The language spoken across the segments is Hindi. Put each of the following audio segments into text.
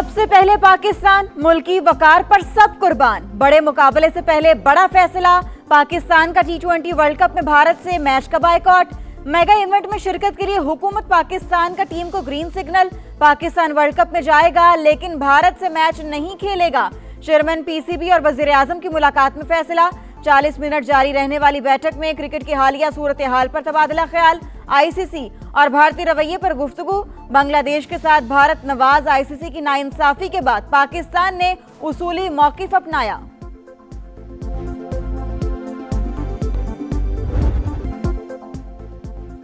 सबसे पहले पाकिस्तान, मुल्की वकार पर सब कुर्बान। बड़े मुकाबले से पहले बड़ा फैसला, पाकिस्तान का T20 वर्ल्ड कप में भारत से मैच का बायकॉट। मेगा इवेंट में शिरकत के लिए हुकूमत पाकिस्तान का टीम को green signal. Pakistan world cup में जाएगा लेकिन भारत से मैच नहीं खेलेगा। चेयरमैन पीसीबी और वजीर आजम की मुलाकात में फैसला। 40 मिनट जारी रहने वाली बैठक में क्रिकेट की हालिया सूरत हाल पर तबादला ख्याल, आईसीसी और भारतीय रवैये पर गुफ्तगू। बांग्लादेश के साथ भारत नवाज आईसीसी की नाइंसाफी के बाद पाकिस्तान ने उसूली मौकिफ अपनाया।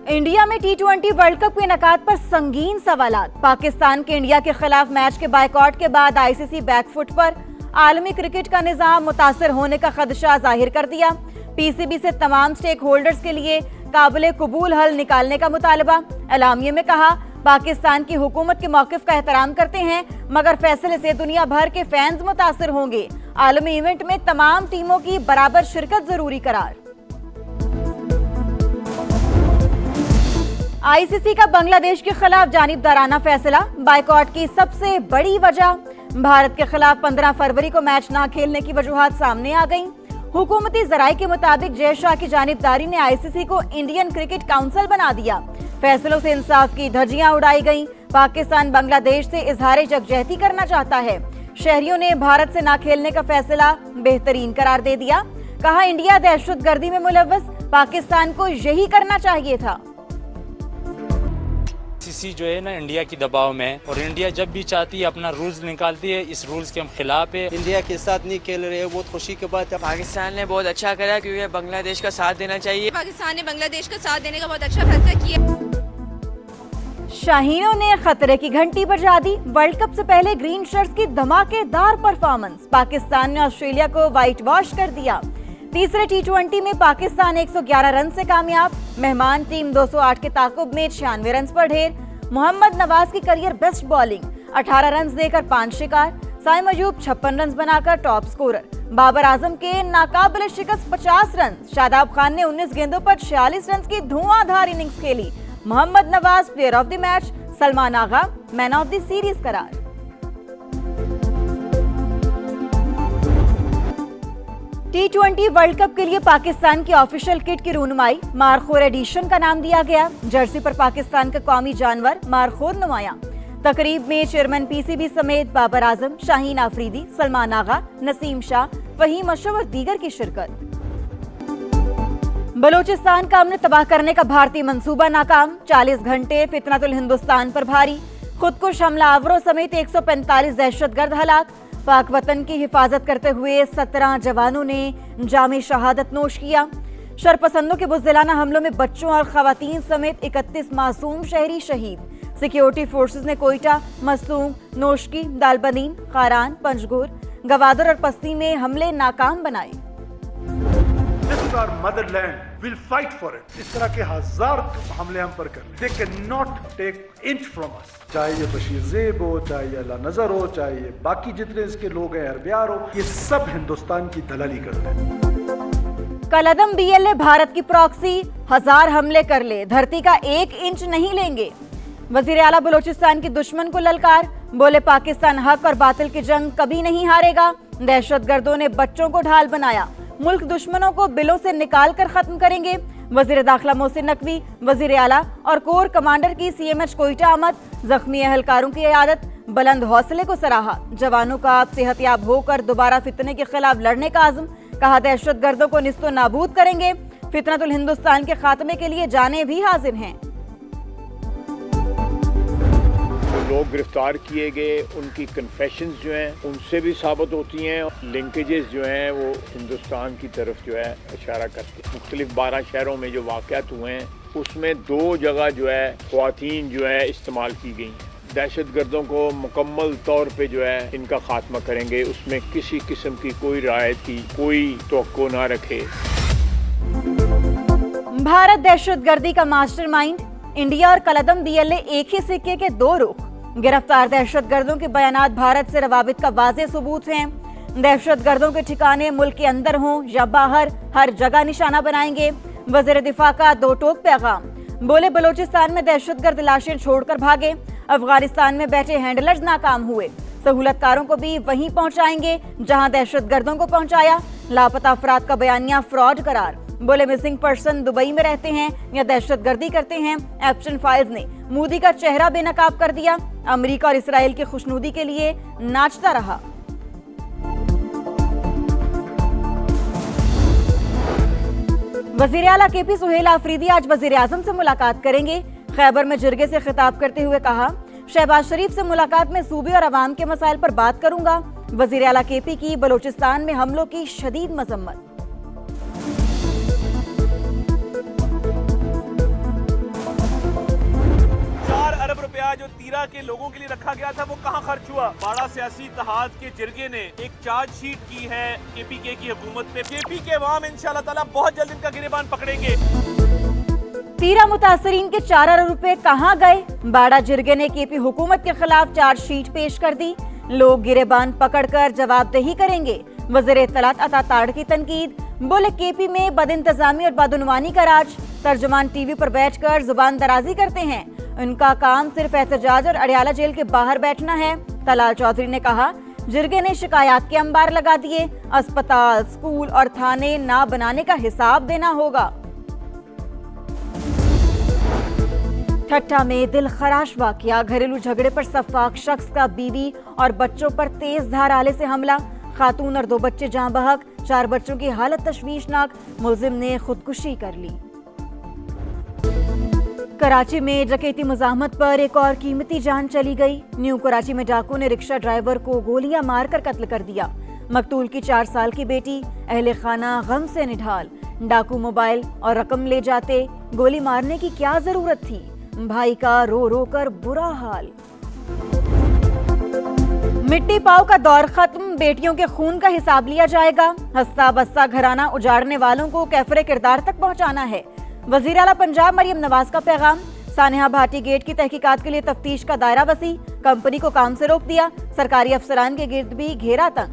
इंडिया में T20 वर्ल्ड कप के इनेकाद पर संगीन सवालात। पाकिस्तान के इंडिया के खिलाफ मैच के बायकॉट के बाद आईसीसी बैकफुट पर। आलमी क्रिकेट का निजाम मुतासर होने का खदशा जाहिर कर दिया। पीसीबी से तमाम स्टेक होल्डर्स के लिए काबिल कबूल हल निकालने का मुतालबा। एलामिये में कहा, पाकिस्तान की हुकूमत के मौकिफ का एहतराम करते हैं मगर फैसले से दुनिया भर के फैंस मुतासर होंगे। आलमी इवेंट में तमाम टीमों की बराबर शिरकत जरूरी करार। आईसीसी का बांग्लादेश के खिलाफ जानिबदाराना फैसला। बायकॉट की सबसे बड़ी वजह, भारत के खिलाफ 15 फरवरी को मैच न खेलने की वजूहात सामने आ गईं। हुकूमती जराये के मुताबिक जय शाह की जानिबदारी ने आईसीसी को इंडियन क्रिकेट काउंसिल बना दिया। फैसलों से इंसाफ की धज्जियां उड़ाई गईं। पाकिस्तान बांग्लादेश से इजहार यकजहती करना चाहता है। शहरियों ने भारत से न खेलने का फैसला बेहतरीन करार दे दिया। कहा, इंडिया दहशतगर्दी में मुलव्वस, पाकिस्तान को यही करना चाहिए था। आईसीसी जो है ना इंडिया की दबाव में है और इंडिया जब भी चाहती है अपना रूल्स निकालती है। इस रूल्स के हम खिलाफ है। इंडिया के साथ नहीं खेल रहे हैं, बहुत खुशी की बात है। पाकिस्तान ने बहुत अच्छा करा क्योंकि बांग्लादेश का साथ देना चाहिए। पाकिस्तान ने बांग्लादेश का साथ देने का बहुत अच्छा फैसला किया। शाहीनों ने खतरे की घंटी बजा दी। वर्ल्ड कप से पहले ग्रीन शर्ट्स की धमाकेदार परफॉर्मेंस। पाकिस्तान ने ऑस्ट्रेलिया को व्हाइट वॉश कर दिया। तीसरे T20 में पाकिस्तान 111 रन से कामयाब। मेहमान टीम 208 के ताकुब में 96 रन पर ढेर। मोहम्मद नवाज की करियर बेस्ट बॉलिंग, 18 रन देकर 5 शिकार। साइम अयूब 56 रन बनाकर टॉप स्कोरर। बाबर आजम के नाकाबिल शिकस्त 50 रन। शादाब खान ने 19 गेंदों पर 46 रन की धुआंधार इनिंग्स खेली। Mohammad Nawaz player of the match, Salman Agha man of the series करार। T20 वर्ल्ड कप के लिए पाकिस्तान की ऑफिशियल किट की रूनुमाई मारखोर एडिशन का नाम दिया गया। जर्सी पर पाकिस्तान का कौमी जानवर मारखोर नुमाया। तकरीब में चेयरमैन पीसीबी समेत बाबर आजम, शाहीन आफरीदी, सलमान आगा, नसीम शाह, फहीम अशरफ और दीगर की शिरकत। बलोचिस्तान का अमन तबाह करने का भारतीय मंसूबा नाकाम। 40 घंटे फितनतुल हिंदुस्तान पर भारी। खुदकुश हमलावरों समेत 145 दहशतगर्द हलाक। पाक वतन की हिफाजत करते हुए 17 जवानों ने जामे शहादत नोश किया। शरपसंदों के बुज़दिलाना हमलों में बच्चों और खवातीन समेत 31 मासूम शहरी शहीद। सिक्योरिटी फोर्सेस ने कोयटा, मसूम, नोशकी, दालबनीन, खारान, पंजगुर, गवादर और पस्ती में हमले नाकाम बनाए। This is our motherland. We'll fight for it. इस तरह के 1000 हमले हम पर कर ले। They cannot take inch from us. चाहे ये बशीर ज़ेब हो, चाहे ये अल्लाह नजर हो, चाहे ये बाकी जितने इसके लोग हैं अरबियार हो, ये सब हिंदुस्तान की दलाली करते हैं। कलअदम BLA भारत की प्रॉक्सी, 1000 हमले कर ले, धरती का 1 इंच नहीं लेंगे। वजीर आला बलोचिस्तान की दुश्मन को ललकार, बोले पाकिस्तान हक और बातिल की जंग कभी नहीं हारेगा। दहशतगर्दों ने बच्चों को ढाल बनाया, मुल्क दुश्मनों को बिलों से निकाल कर खत्म करेंगे। वजीर दाखिला मोहसिन नकवी, वजीर आला और कोर कमांडर की CMH कोयटा आमद। जख्मी अहलकारों की इयादत, बुलंद हौसले को सराहा। जवानों का सेहतयाब होकर दोबारा फितने के खिलाफ लड़ने का आज़म। कहा, दहशतगर्दों को निस्तो नाबूद करेंगे। फितनतुल हिंदुस्तान के खात्मे के लिए जाने भी हाजिर हैं। लोग गिरफ्तार किए गए, उनकी कन्फेशंस जो हैं उनसे भी साबित होती हैं। लिंकेजेस जो हैं वो हिंदुस्तान की तरफ जो है इशारा करते हैं। मुख्तलिफ 12 शहरों में जो वाक़यात हुए हैं उसमें 2 जगह जो है ख्वातीन जो है इस्तेमाल की गई। दहशतगर्दों को मुकम्मल तौर पे जो है इनका खात्मा करेंगे, उसमें किसी किस्म की कोई रायत की कोई तवक्को ना रखे। भारत दहशतगर्दी का मास्टरमाइंड, इंडिया और कलअदम BLA एक ही सिक्के के 2 रुख। गिरफ्तार दहशतगर्दों के बयानात भारत से रवाबित का वाज़ेह सबूत हैं। दहशतगर्दों के ठिकाने मुल्क के अंदर हों या बाहर, हर जगह निशाना बनाएंगे। वज़ीर दिफा का 2 टोक पैगाम, बोले बलोचिस्तान में दहशतगर्द लाशें छोड़कर भागे। अफगानिस्तान में बैठे हैंडलर्स नाकाम हुए। सहूलतकारों को भी वहीं पहुंचाएंगे जहां दहशतगर्दों को पहुंचाया। लापता अफराद का बयानिया फ्रॉड करार। बोले मिसिंग पर्सन दुबई में रहते हैं या दहशतगर्दी करते हैं। एप्शन फाइल्स ने मोदी का चेहरा बेनकाब कर दिया। अमेरिका और इसराइल की खुशनुदी के लिए नाचता रहा। वजीर आला केपी सुहेल आफरीदी आज वजीर आजम से मुलाकात करेंगे। खैबर में जिरगे से खिताब करते हुए कहा, शहबाज शरीफ से मुलाकात में सूबे और अवाम के मसाइल पर बात करूंगा। वजीर आला केपी की बलोचिस्तान में हमलों की शदीद मजम्मत। 4 अरब रुपया जो तीरा के लोगों के लिए रखा गया था वो कहां खर्च हुआ? बाड़ा सियासी इत्तेहाद के जिरगे ने एक चार्जशीट की है केपीके की हुकूमत पे। केपी के अवाम इंशाअल्लाह ताला बहुत जल्द इनका गिरेबान पकड़ेंगे। तीरा मुतासरीन के 4 अरब रुपए कहां गए? बाड़ा जिरगे ने केपी हुकूमत के खिलाफ चार्जशीट पेश कर दी। लोग गिरेबान पकड़कर जवाबदेही करेंगे। वज़ीर इत्तलात अता ताड़ की तनकीद। बोले केपी में बदइंतजामी और बदउनवानी का राज। तर्जुमान टीवी पर बैठकर जुबान दराजी करते हैं। उनका काम सिर्फ एहतजाज और अडयाला जेल के बाहर बैठना है। तलाल चौधरी ने कहा, जिरगे ने शिकायत के अंबार लगा दिए। अस्पताल, स्कूल और थाने ना बनाने का हिसाब देना होगा। ठट्टा में दिल खराश वाकया। घरेलू झगड़े पर सफाक शख्स का बीवी और बच्चों पर तेज धार आले से हमला। खातून और 2 बच्चे जाँ बहक। 4 बच्चों की हालत तशवीशनाक। मुलजिम ने खुदकुशी कर ली। कराची में डकैती मुजाहमत पर एक और कीमती जान चली गई। न्यू कराची में डाकू ने रिक्शा ड्राइवर को गोलियां मारकर कत्ल कर दिया। मकतूल की 4 साल की बेटी अहले खाना गम से निढाल। डाकू मोबाइल और रकम ले जाते, गोली मारने की क्या जरूरत थी? भाई का रो रो कर बुरा हाल। मिट्टी पाव का दौर खत्म। बेटियों के खून का हिसाब लिया जाएगा। हस्ता बस्ता घराना उजाड़ने वालों को कैफरे किरदार तक पहुंचाना है। वजीर आला पंजाब मरियम नवाज का पैगाम। सानेहा भाटी गेट की तहकीकात के लिए तफ्तीश का दायरा वसी। कंपनी को काम से रोक दिया। सरकारी अफसरान के गिर्द भी घेरा तंग।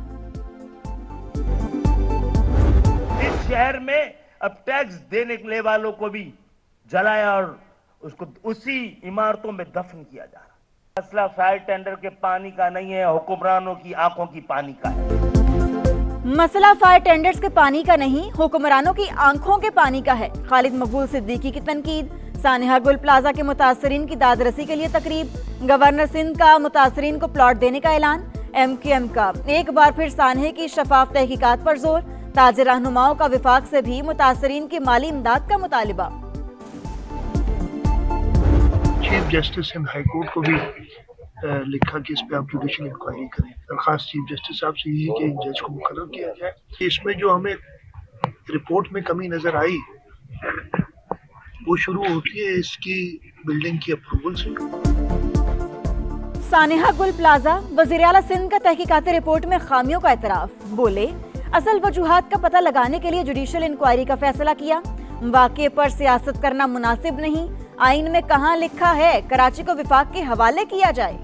इस शहर में अब टैक्स देने वालों को भी जलाया और उसको उसी इमारतों में दफन किया जा रहा है। मसला फायर टेंडर के पानी का नहीं है, हुक्मरानों की आंखों की पानी का है। मसला फायर टेंडर्स के पानी का नहीं, हुक्मरानों की आंखों के पानी का है। खालिद मकबूल सिद्दीकी की तनकीद। सानेहा गुल प्लाजा के मुतासरीन की दादरसी के लिए तकरीब। गवर्नर सिंध का मुतासरीन को प्लॉट देने का ऐलान। MQM का एक बार फिर सानहे की शफाफ तहकीकात पर जोर। ताजिर रहनुमाओं का विफाक से भी मुतासरीन की माली इमदाद का मुतालिबा। Chief justice and high court को भी लिखा कि इस पे आप जुडिशियल इंक्वायरी करें। दरखास्त चीफ जस्टिस साहब से ये है कि एक जज को मुकर्रर किया जाए। इसमें जो हमें रिपोर्ट में कमी नजर आई वो शुरू होती है इसकी बिल्डिंग की अप्रूवल से। सानेहा गुल प्लाजा। वज़ीर आला सिंध का तहकीकाती रिपोर्ट में खामियों का एतराफ। बोले, असल वजूहात का पता लगाने के लिए जुडिशियल इंक्वायरी का फैसला किया। वाक़े पर सियासत करना मुनासिब नहीं। आइन में कहां लिखा है कराची को विफाक के हवाले किया जाए?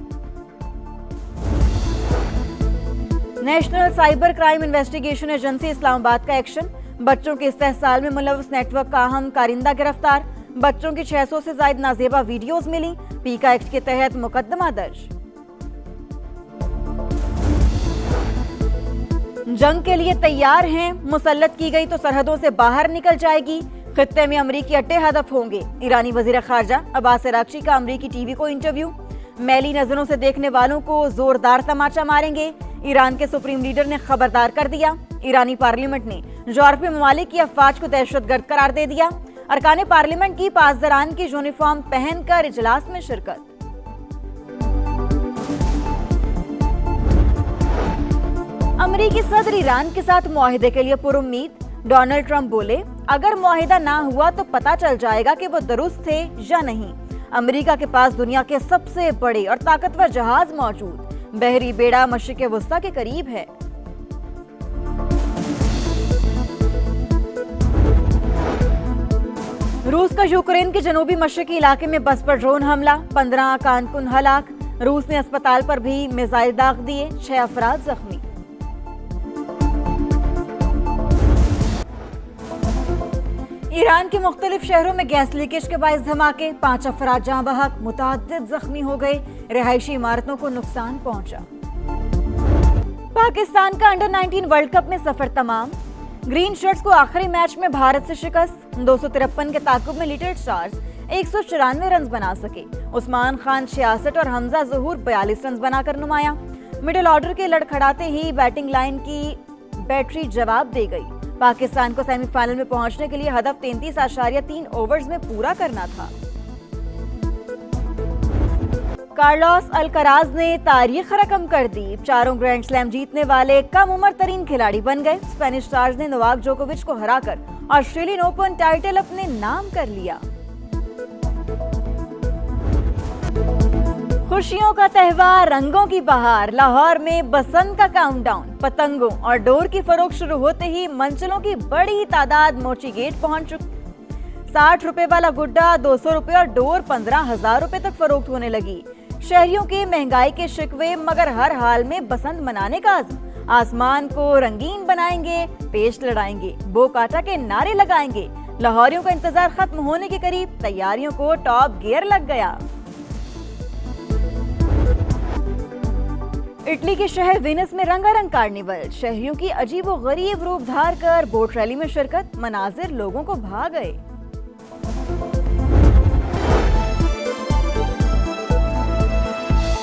National cyber crime investigation agency Islamabad का एक्शन। बच्चों के इस्तेहसाल में मुलव्वस नेटवर्क का अहम कारिंदा गिरफ्तार। बच्चों की 600 से ज्यादा नाजेबा वीडियोस मिली। पीका एक्ट के तहत मुकदमा दर्ज। जंग के लिए तैयार हैं। मुसल्लत की गई तो सरहदों से बाहर निकल जाएगी। खित्ते में अमरीकी अड्डे हदफ होंगे। ईरानी वजीर खारजा अब्बास अरागची का अमरीकी टीवी को इंटरव्यू। मैली नजरों से देखने वालों को जोरदार तमाचा मारेंगे। ईरान के सुप्रीम लीडर ने खबरदार कर दिया। ईरानी पार्लियामेंट ने यूरोपीय ममालिक की अफवाज को दहशतगर्द करार दे दिया। अरकान पार्लियामेंट की पासदारान की यूनिफॉर्म पहनकर इजलास में शिरकत। अमरीकी सदर ईरान के साथ मुआहिदे के लिए पुरुम्मीद। डोनाल्ड ट्रंप बोले, अगर मुआहिदा ना हुआ तो पता चल जाएगा कि वो दुरुस्त थे या नहीं। अमेरिका के पास दुनिया के सबसे बड़े और ताकतवर जहाज मौजूद। बहरी बेड़ा मशरिक़ वस्ता के करीब है। रूस का यूक्रेन के जनूबी मशरिकी इलाके में बस पर ड्रोन हमला। 15 कारकुन हलाक। रूस ने अस्पताल पर भी मिसाइल दाग दिए। 6 अफराद जख्मी। ईरान के मुख्तलिफ शहरों में गैस लीकेज के बायस धमाके। 5 अफराद जाँ बहक। मुतअद्दिद जख्मी हो गए। रिहायशी इमारतों को नुकसान पहुंचा। पाकिस्तान का अंडर 19 वर्ल्ड कप में सफर तमाम। ग्रीन शर्ट्स को आखिरी मैच में भारत से शिकस्त। 253 के ताकुब में लिटिल स्टार्स 194 रन बना सके। उस्मान खान 66 और हमजा ज़हूर 42 रन बनाकर नुमाया। मिडिल ऑर्डर के लड़खड़ाते ही बैटिंग लाइन की बैटरी जवाब दे गई। पाकिस्तान को सेमीफाइनल में पहुंचने के लिए हदफ 33.3 ओवर्स में पूरा करना था। कार्लोस अल्कराज ने तारीख रकम कर दी। चारों ग्रैंड स्लैम जीतने वाले कम उम्र तरीन खिलाड़ी बन गए। स्पेनिश स्टार्स ने नोवाक जोकोविच को हराकर ऑस्ट्रेलियन ओपन टाइटल अपने नाम कर लिया। खुशियों का त्योहार, रंगों की बहार। लाहौर में बसंत का काउंटडाउन। पतंगों और डोर की फरोख्त शुरू होते ही मंचलों की बड़ी तादाद मोची गेट पहुंच चुकी। 60 रुपए वाला गुड्डा 200 रुपए और डोर 15,000 रुपए तक फरोख्त होने लगी। शहरियों के महंगाई के शिकवे, मगर हर हाल में बसंत मनाने का आज़म। आसमान को रंगीन बनाएंगे, पेश लड़ाएंगे, बो काटा के नारे लगाएंगे। लाहौरियों का इंतजार खत्म होने के करीब, तैयारियों को टॉप गियर लग गया। इटली के शहर वेनिस में रंगारंग कार्निवल। शहरियों की अजीबो गरीब रूप धार कर बोट रैली में शिरकत। मनाजिर लोगों को भा गए।